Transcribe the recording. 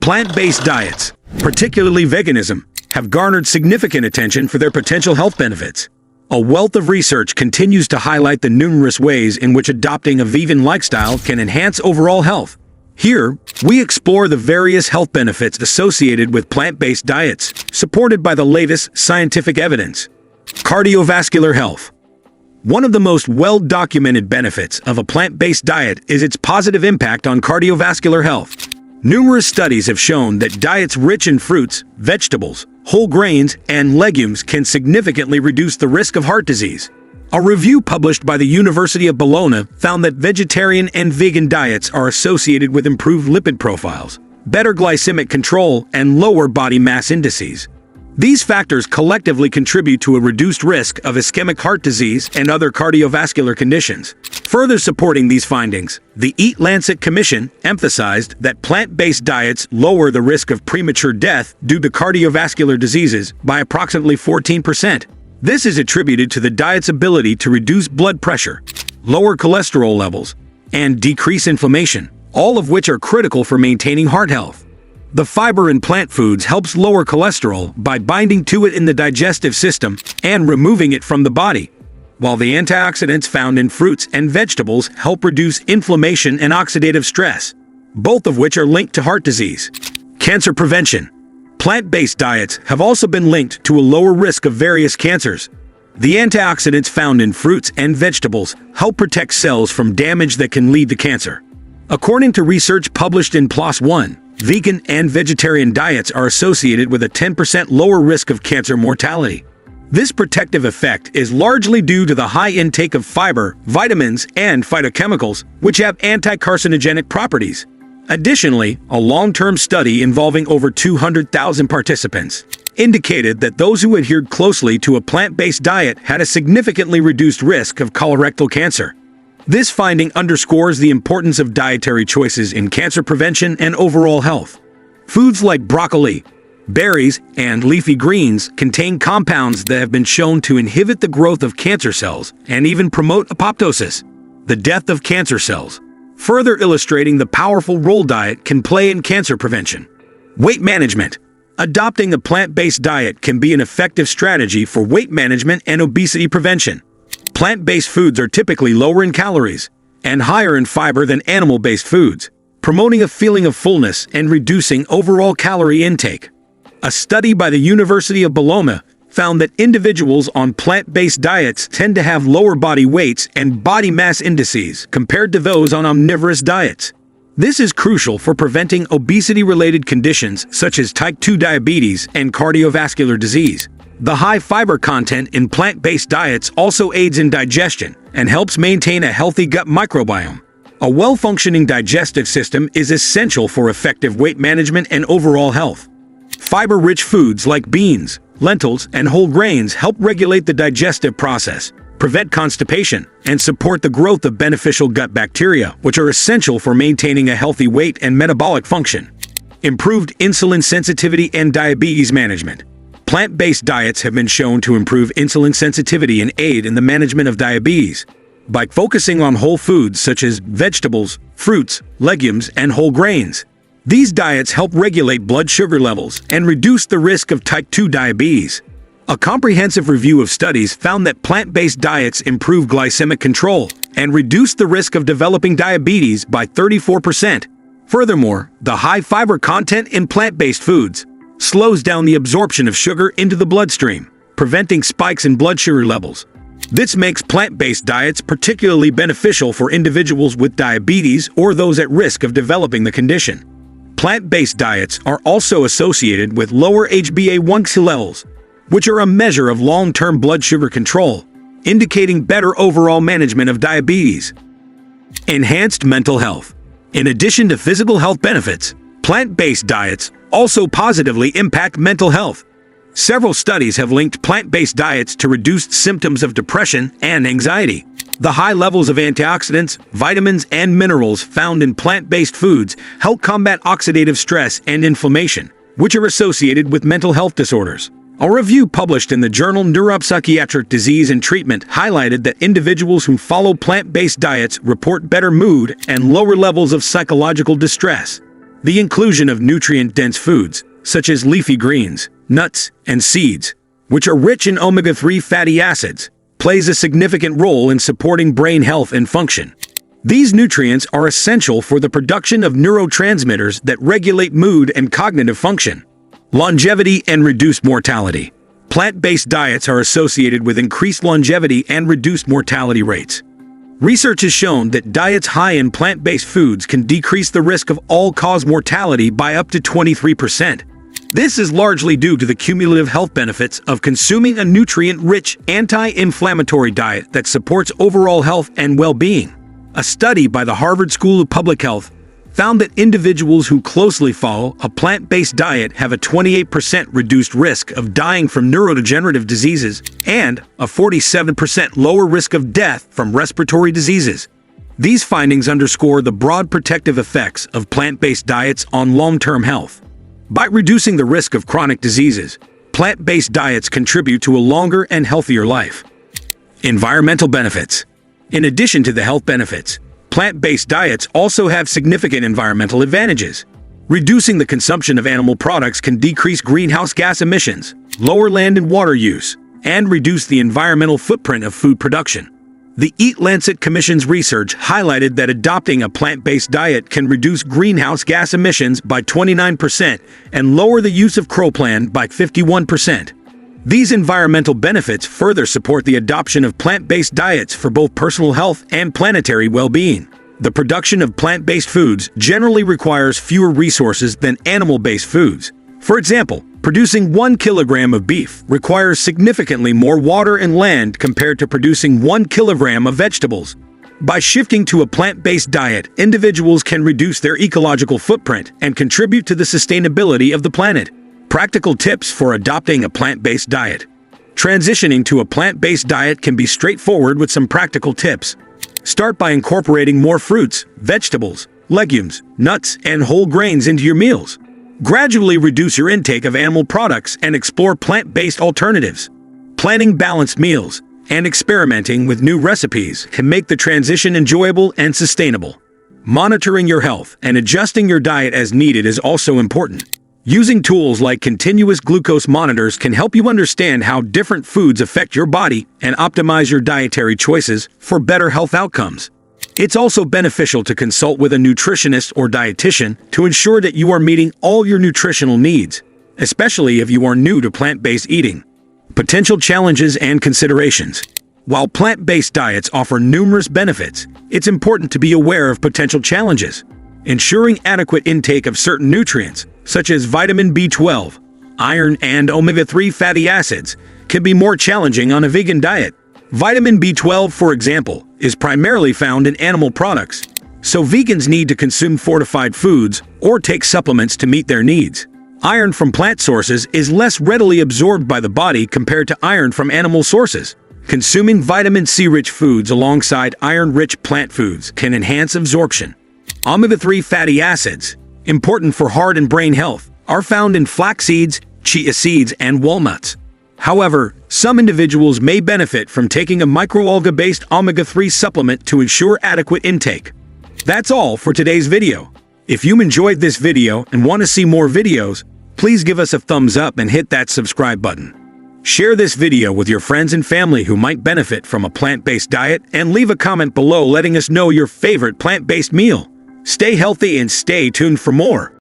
Plant-based diets, particularly veganism, have garnered significant attention for their potential health benefits. A wealth of research continues to highlight the numerous ways in which adopting a vegan lifestyle can enhance overall health. Here, we explore the various health benefits associated with plant-based diets, supported by the latest scientific evidence. Cardiovascular health. One of the most well-documented benefits of a plant-based diet is its positive impact on cardiovascular health. Numerous studies have shown that diets rich in fruits, vegetables, whole grains, and legumes can significantly reduce the risk of heart disease. A review published by the University of Bologna found that vegetarian and vegan diets are associated with improved lipid profiles, better glycemic control, and lower body mass indices. These factors collectively contribute to a reduced risk of ischemic heart disease and other cardiovascular conditions. Further supporting these findings, the Eat Lancet Commission emphasized that plant-based diets lower the risk of premature death due to cardiovascular diseases by approximately 14%. This is attributed to the diet's ability to reduce blood pressure, lower cholesterol levels, and decrease inflammation, all of which are critical for maintaining heart health. The fiber in plant foods helps lower cholesterol by binding to it in the digestive system and removing it from the body, while the antioxidants found in fruits and vegetables help reduce inflammation and oxidative stress, both of which are linked to heart disease. Cancer prevention. Plant-based diets have also been linked to a lower risk of various cancers. The antioxidants found in fruits and vegetables help protect cells from damage that can lead to cancer. According to research published in PLOS One, vegan and vegetarian diets are associated with a 10% lower risk of cancer mortality. This protective effect is largely due to the high intake of fiber, vitamins, and phytochemicals, which have anti-carcinogenic properties. Additionally, a long-term study involving over 200,000 participants indicated that those who adhered closely to a plant-based diet had a significantly reduced risk of colorectal cancer. This finding underscores the importance of dietary choices in cancer prevention and overall health. Foods like broccoli, berries, and leafy greens contain compounds that have been shown to inhibit the growth of cancer cells and even promote apoptosis, the death of cancer cells, further illustrating the powerful role diet can play in cancer prevention. Weight management. Adopting a plant-based diet can be an effective strategy for weight management and obesity prevention. Plant-based foods are typically lower in calories and higher in fiber than animal-based foods, promoting a feeling of fullness and reducing overall calorie intake. A study by the University of Bologna found that individuals on plant-based diets tend to have lower body weights and body mass indices compared to those on omnivorous diets. This is crucial for preventing obesity-related conditions such as type 2 diabetes and cardiovascular disease. The high fiber content in plant-based diets also aids in digestion and helps maintain a healthy gut microbiome. A well-functioning digestive system is essential for effective weight management and overall health. Fiber-rich foods like beans, lentils, and whole grains help regulate the digestive process, prevent constipation, and support the growth of beneficial gut bacteria, which are essential for maintaining a healthy weight and metabolic function. Improved insulin sensitivity and diabetes management. Plant-based diets have been shown to improve insulin sensitivity and aid in the management of diabetes. By focusing on whole foods such as vegetables, fruits, legumes, and whole grains, these diets help regulate blood sugar levels and reduce the risk of type 2 diabetes. A comprehensive review of studies found that plant-based diets improve glycemic control and reduce the risk of developing diabetes by 34%. Furthermore, the high fiber content in plant-based foods slows down the absorption of sugar into the bloodstream, preventing spikes in blood sugar levels. This makes plant-based diets particularly beneficial for individuals with diabetes or those at risk of developing the condition. Plant-based diets are also associated with lower HbA1c levels, which are a measure of long-term blood sugar control, indicating better overall management of diabetes. Enhanced mental health. In addition to physical health benefits, plant-based diets also positively impact mental health. Several studies have linked plant-based diets to reduced symptoms of depression and anxiety. The high levels of antioxidants, vitamins, and minerals found in plant-based foods help combat oxidative stress and inflammation, which are associated with mental health disorders. A review published in the journal Neuropsychiatric Disease and Treatment highlighted that individuals who follow plant-based diets report better mood and lower levels of psychological distress. The inclusion of nutrient-dense foods, such as leafy greens, nuts, and seeds, which are rich in omega-3 fatty acids, plays a significant role in supporting brain health and function. These nutrients are essential for the production of neurotransmitters that regulate mood and cognitive function. Longevity and reduced mortality. Plant-based diets are associated with increased longevity and reduced mortality rates. Research has shown that diets high in plant-based foods can decrease the risk of all-cause mortality by up to 23%. This is largely due to the cumulative health benefits of consuming a nutrient-rich, anti-inflammatory diet that supports overall health and well-being. A study by the Harvard School of Public Health found that individuals who closely follow a plant-based diet have a 28% reduced risk of dying from neurodegenerative diseases and a 47% lower risk of death from respiratory diseases. These findings underscore the broad protective effects of plant-based diets on long-term health. By reducing the risk of chronic diseases, plant-based diets contribute to a longer and healthier life. Environmental benefits. In addition to the health benefits, plant-based diets also have significant environmental advantages. Reducing the consumption of animal products can decrease greenhouse gas emissions, lower land and water use, and reduce the environmental footprint of food production. The Eat Lancet Commission's research highlighted that adopting a plant-based diet can reduce greenhouse gas emissions by 29% and lower the use of croplan by 51%. These environmental benefits further support the adoption of plant-based diets for both personal health and planetary well-being. The production of plant-based foods generally requires fewer resources than animal-based foods. For example, producing 1 kilogram of beef requires significantly more water and land compared to producing 1 kilogram of vegetables. By shifting to a plant-based diet, individuals can reduce their ecological footprint and contribute to the sustainability of the planet. Practical tips for adopting a plant-based diet. Transitioning to a plant-based diet can be straightforward with some practical tips. Start by incorporating more fruits, vegetables, legumes, nuts, and whole grains into your meals. Gradually reduce your intake of animal products and explore plant-based alternatives. Planning balanced meals and experimenting with new recipes can make the transition enjoyable and sustainable. Monitoring your health and adjusting your diet as needed is also important. Using tools like continuous glucose monitors can help you understand how different foods affect your body and optimize your dietary choices for better health outcomes. It's also beneficial to consult with a nutritionist or dietitian to ensure that you are meeting all your nutritional needs, especially if you are new to plant-based eating. Potential challenges and considerations. While plant-based diets offer numerous benefits, it's important to be aware of potential challenges. Ensuring adequate intake of certain nutrients, such as vitamin B12, iron, and omega-3 fatty acids, can be more challenging on a vegan diet. Vitamin B12, for example, is primarily found in animal products, so vegans need to consume fortified foods or take supplements to meet their needs. Iron from plant sources is less readily absorbed by the body compared to iron from animal sources. Consuming vitamin C-rich foods alongside iron-rich plant foods can enhance absorption. Omega-3 fatty acids, important for heart and brain health, are found in flax seeds, chia seeds, and walnuts. However, some individuals may benefit from taking a microalga-based omega-3 supplement to ensure adequate intake. That's all for today's video. If you enjoyed this video and want to see more videos, please give us a thumbs up and hit that subscribe button. Share this video with your friends and family who might benefit from a plant-based diet, and leave a comment below letting us know your favorite plant-based meal. Stay healthy and stay tuned for more.